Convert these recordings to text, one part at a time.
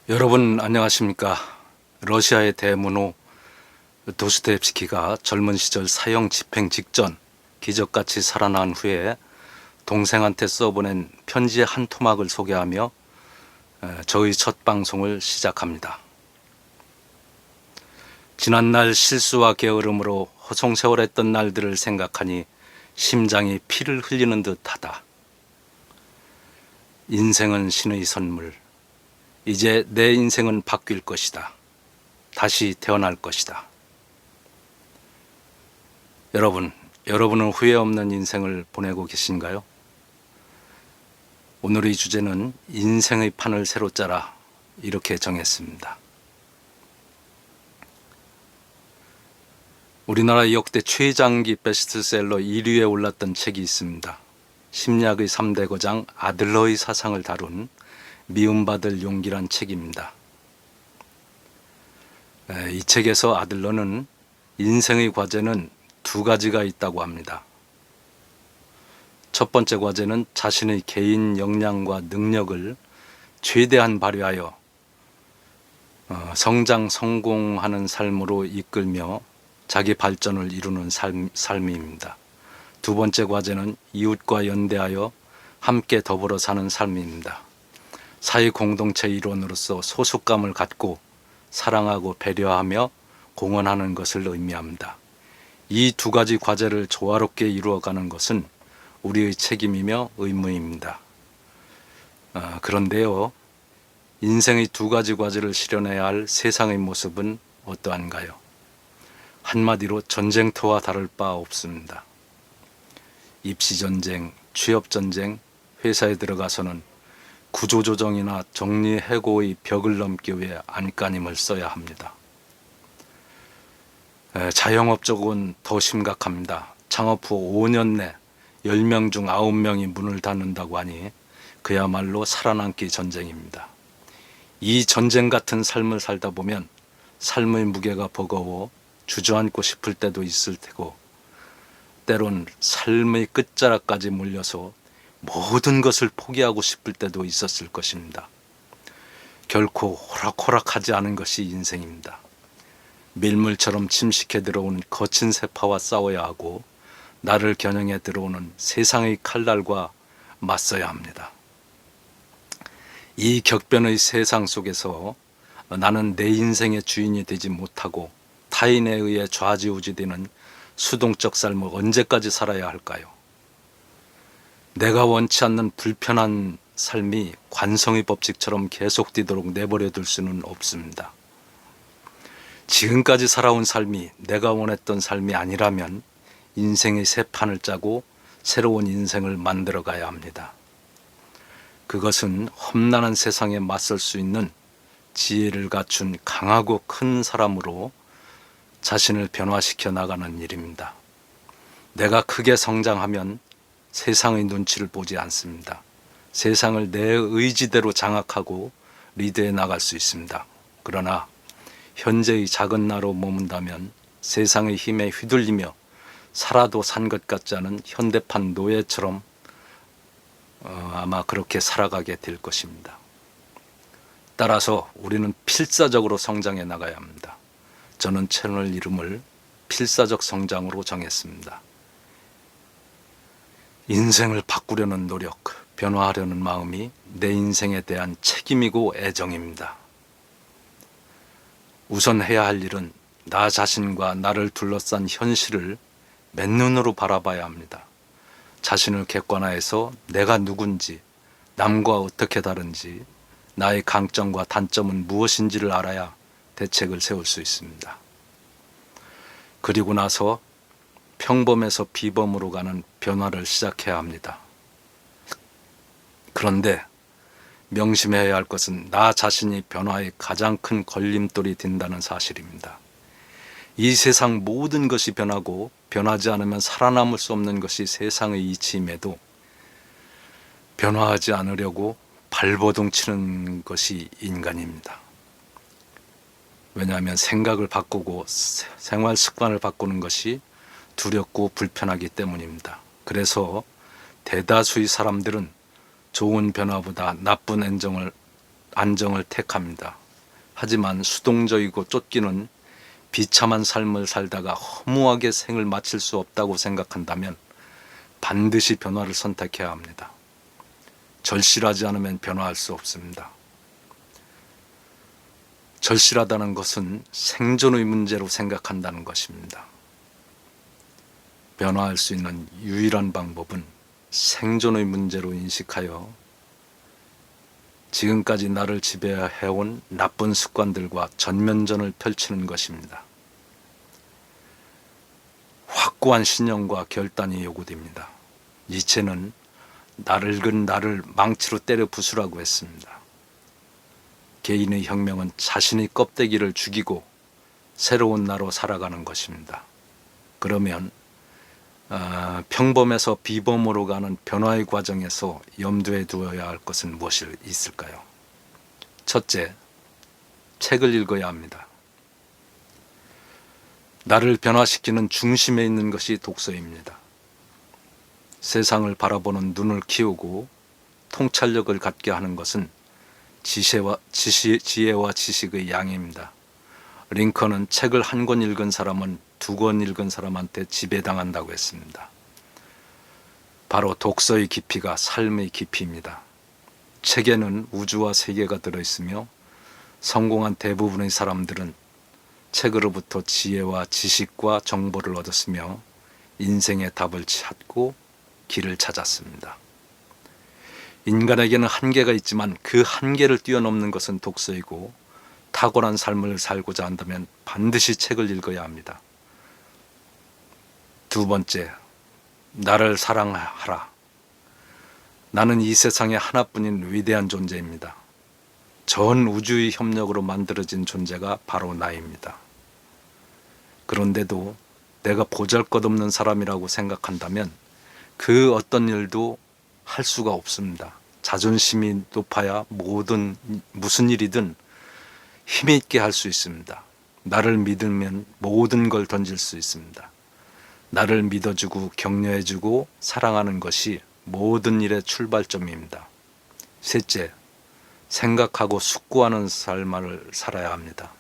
여러분 안녕하십니까? 러시아의 대문호 도스토옙스키가 젊은 시절 사형 집행 직전 기적같이 살아난 후에 동생한테 써보낸 편지의 한 토막을 소개하며 저의 첫 방송을 시작합니다. 지난날 실수와 게으름으로 허송세월했던 날들을 생각하니 심장이 피를 흘리는 듯하다. 인생은 신의 선물. 이제 내 인생은 바뀔 것이다. 다시 태어날 것이다. 여러분은 후회 없는 인생을 보내고 계신가요? 오늘의 주제는 인생의 판을 새로 짜라, 이렇게 정했습니다. 우리나라 역대 최장기 베스트셀러 1위에 올랐던 책이 있습니다. 심리학의 3대 거장 아들러의 사상을 다룬 미움받을 용기란 책입니다. 이 책에서 아들러는 인생의 과제는 두 가지가 있다고 합니다. 첫 번째 과제는 자신의 개인 역량과 능력을 최대한 발휘하여 성장, 성공하는 삶으로 이끌며 자기 발전을 이루는 삶입니다. 두 번째 과제는 이웃과 연대하여 함께 더불어 사는 삶입니다. 사회 공동체 일원으로서 소속감을 갖고 사랑하고 배려하며 공헌하는 것을 의미합니다. 이 두 가지 과제를 조화롭게 이루어가는 것은 우리의 책임이며 의무입니다. 그런데요, 인생의 두 가지 과제를 실현해야 할 세상의 모습은 어떠한가요? 한마디로 전쟁터와 다를 바 없습니다. 입시전쟁, 취업전쟁, 회사에 들어가서는 구조조정이나 정리해고의 벽을 넘기 위해 안간힘을 써야 합니다. 자영업 쪽은 더 심각합니다. 창업 후 5년 내 10명 중 9명이 문을 닫는다고 하니 그야말로 살아남기 전쟁입니다. 이 전쟁 같은 삶을 살다 보면 삶의 무게가 버거워 주저앉고 싶을 때도 있을 테고, 때론 삶의 끝자락까지 몰려서 모든 것을 포기하고 싶을 때도 있었을 것입니다. 결코 호락호락하지 않은 것이 인생입니다. 밀물처럼 침식해 들어오는 거친 세파와 싸워야 하고, 나를 겨냥해 들어오는 세상의 칼날과 맞서야 합니다. 이 격변의 세상 속에서 나는 내 인생의 주인이 되지 못하고 타인에 의해 좌지우지되는 수동적 삶을 언제까지 살아야 할까요? 내가 원치 않는 불편한 삶이 관성의 법칙처럼 계속되도록 내버려 둘 수는 없습니다. 지금까지 살아온 삶이 내가 원했던 삶이 아니라면 인생의 새 판을 짜고 새로운 인생을 만들어 가야 합니다. 그것은 험난한 세상에 맞설 수 있는 지혜를 갖춘 강하고 큰 사람으로 자신을 변화시켜 나가는 일입니다. 내가 크게 성장하면 세상의 눈치를 보지 않습니다. 세상을 내 의지대로 장악하고 리드해 나갈 수 있습니다. 그러나 현재의 작은 나로 머문다면 세상의 힘에 휘둘리며 살아도 산 것 같지 않은 현대판 노예처럼 아마 그렇게 살아가게 될 것입니다. 따라서 우리는 필사적으로 성장해 나가야 합니다. 저는 채널 이름을 필사적 성장으로 정했습니다. 인생을 바꾸려는 노력, 변화하려는 마음이 내 인생에 대한 책임이고 애정입니다. 우선 해야 할 일은 나 자신과 나를 둘러싼 현실을 맨눈으로 바라봐야 합니다. 자신을 객관화해서 내가 누군지, 남과 어떻게 다른지, 나의 강점과 단점은 무엇인지를 알아야 대책을 세울 수 있습니다. 그리고 나서 평범에서 비범으로 가는 변화를 시작해야 합니다. 그런데 명심해야 할 것은 나 자신이 변화의 가장 큰 걸림돌이 된다는 사실입니다. 이 세상 모든 것이 변하고 변하지 않으면 살아남을 수 없는 것이 세상의 이치임에도 변화하지 않으려고 발버둥 치는 것이 인간입니다. 왜냐하면 생각을 바꾸고 생활 습관을 바꾸는 것이 두렵고 불편하기 때문입니다. 그래서 대다수의 사람들은 좋은 변화보다 나쁜 안정을 택합니다. 하지만 수동적이고 쫓기는 비참한 삶을 살다가 허무하게 생을 마칠 수 없다고 생각한다면 반드시 변화를 선택해야 합니다. 절실하지 않으면 변화할 수 없습니다. 절실하다는 것은 생존의 문제로 생각한다는 것입니다. 변화할 수 있는 유일한 방법은 생존의 문제로 인식하여 지금까지 나를 지배해온 나쁜 습관들과 전면전을 펼치는 것입니다. 확고한 신념과 결단이 요구됩니다. 니체는 낡은 나를 망치로 때려 부수라고 했습니다. 개인의 혁명은 자신의 껍데기를 죽이고 새로운 나로 살아가는 것입니다. 그러면 평범에서 비범으로 가는 변화의 과정에서 염두에 두어야 할 것은 무엇이 있을까요? 첫째, 책을 읽어야 합니다. 나를 변화시키는 중심에 있는 것이 독서입니다. 세상을 바라보는 눈을 키우고 통찰력을 갖게 하는 것은 지혜와 지식의 양입니다. 링컨은 책을 한 권 읽은 사람은 두 권 읽은 사람한테 지배당한다고 했습니다. 바로 독서의 깊이가 삶의 깊이입니다. 책에는 우주와 세계가 들어있으며 성공한 대부분의 사람들은 책으로부터 지혜와 지식과 정보를 얻었으며 인생의 답을 찾고 길을 찾았습니다. 인간에게는 한계가 있지만 그 한계를 뛰어넘는 것은 독서이고 탁월한 삶을 살고자 한다면 반드시 책을 읽어야 합니다. 두 번째, 나를 사랑하라. 나는 이 세상에 하나뿐인 위대한 존재입니다. 전 우주의 협력으로 만들어진 존재가 바로 나입니다. 그런데도 내가 보잘것없는 사람이라고 생각한다면 그 어떤 일도 할 수가 없습니다. 자존심이 높아야 무슨 일이든 힘있게 할 수 있습니다. 나를 믿으면 모든 걸 던질 수 있습니다. 나를 믿어주고 격려해주고 사랑하는 것이 모든 일의 출발점입니다. 셋째, 생각하고 숙고하는 삶을 살아야 합니다.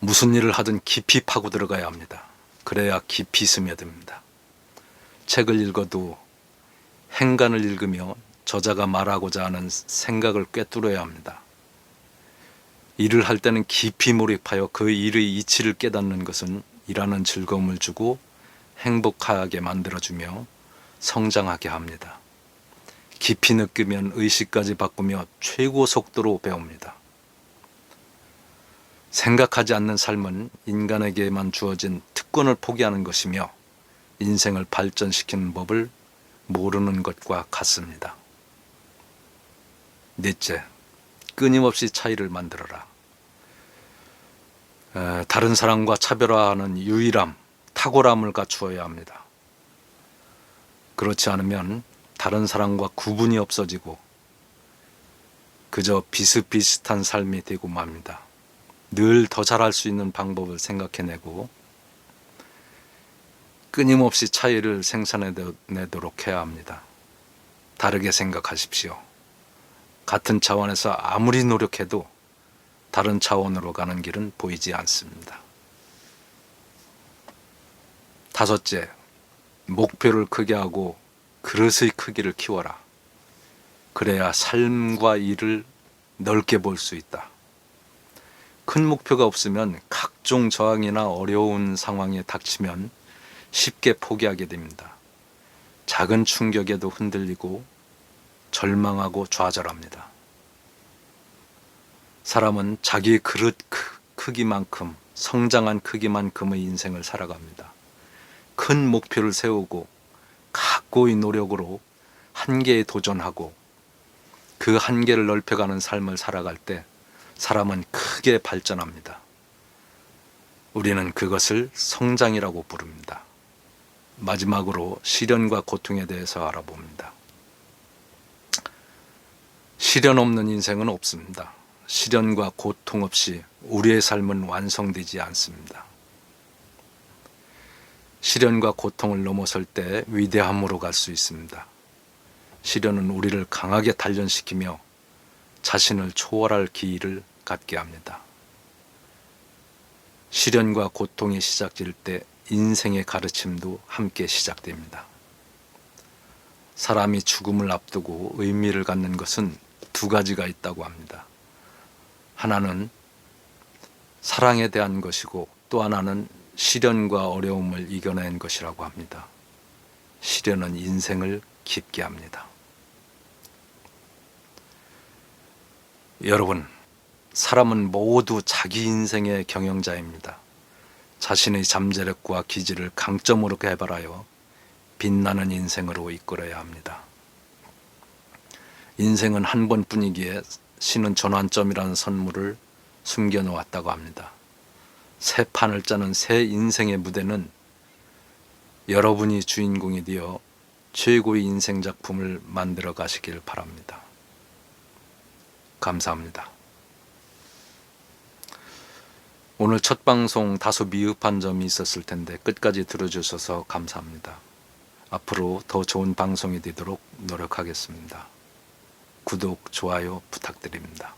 무슨 일을 하든 깊이 파고 들어가야 합니다. 그래야 깊이 스며듭니다. 책을 읽어도 행간을 읽으며 저자가 말하고자 하는 생각을 꿰뚫어야 합니다. 일을 할 때는 깊이 몰입하여 그 일의 이치를 깨닫는 것은 일하는 즐거움을 주고 행복하게 만들어주며 성장하게 합니다. 깊이 느끼면 의식까지 바꾸며 최고 속도로 배웁니다. 생각하지 않는 삶은 인간에게만 주어진 특권을 포기하는 것이며 인생을 발전시키는 법을 모르는 것과 같습니다. 넷째, 끊임없이 차이를 만들어라. 다른 사람과 차별화하는 유일함, 탁월함을 갖추어야 합니다. 그렇지 않으면 다른 사람과 구분이 없어지고 그저 비슷비슷한 삶이 되고 맙니다. 늘 더 잘할 수 있는 방법을 생각해내고 끊임없이 차이를 생산해내도록 해야 합니다. 다르게 생각하십시오. 같은 차원에서 아무리 노력해도 다른 차원으로 가는 길은 보이지 않습니다. 다섯째, 목표를 크게 하고 그릇의 크기를 키워라. 그래야 삶과 일을 넓게 볼 수 있다. 큰 목표가 없으면 각종 저항이나 어려운 상황에 닥치면 쉽게 포기하게 됩니다. 작은 충격에도 흔들리고 절망하고 좌절합니다. 사람은 자기의 그릇 크기만큼, 성장한 크기만큼의 인생을 살아갑니다. 큰 목표를 세우고 각고의 노력으로 한계에 도전하고 그 한계를 넓혀가는 삶을 살아갈 때 사람은 크게 발전합니다. 우리는 그것을 성장이라고 부릅니다. 마지막으로 시련과 고통에 대해서 알아봅니다. 시련 없는 인생은 없습니다. 시련과 고통 없이 우리의 삶은 완성되지 않습니다. 시련과 고통을 넘어설 때 위대함으로 갈 수 있습니다. 시련은 우리를 강하게 단련시키며 자신을 초월할 기회를 갖게 합니다. 시련과 고통이 시작될 때 인생의 가르침도 함께 시작됩니다. 사람이 죽음을 앞두고 의미를 갖는 것은 두 가지가 있다고 합니다. 하나는 사랑에 대한 것이고 또 하나는 시련과 어려움을 이겨낸 것이라고 합니다. 시련은 인생을 깊게 합니다. 여러분, 사람은 모두 자기 인생의 경영자입니다. 자신의 잠재력과 기질을 강점으로 개발하여 빛나는 인생으로 이끌어야 합니다. 인생은 한 번뿐이기에 신은 전환점이라는 선물을 숨겨놓았다고 합니다. 새 판을 짜는 새 인생의 무대는 여러분이 주인공이 되어 최고의 인생 작품을 만들어 가시길 바랍니다. 감사합니다. 오늘 첫 방송 다소 미흡한 점이 있었을 텐데 끝까지 들어주셔서 감사합니다. 앞으로 더 좋은 방송이 되도록 노력하겠습니다. 구독, 좋아요 부탁드립니다.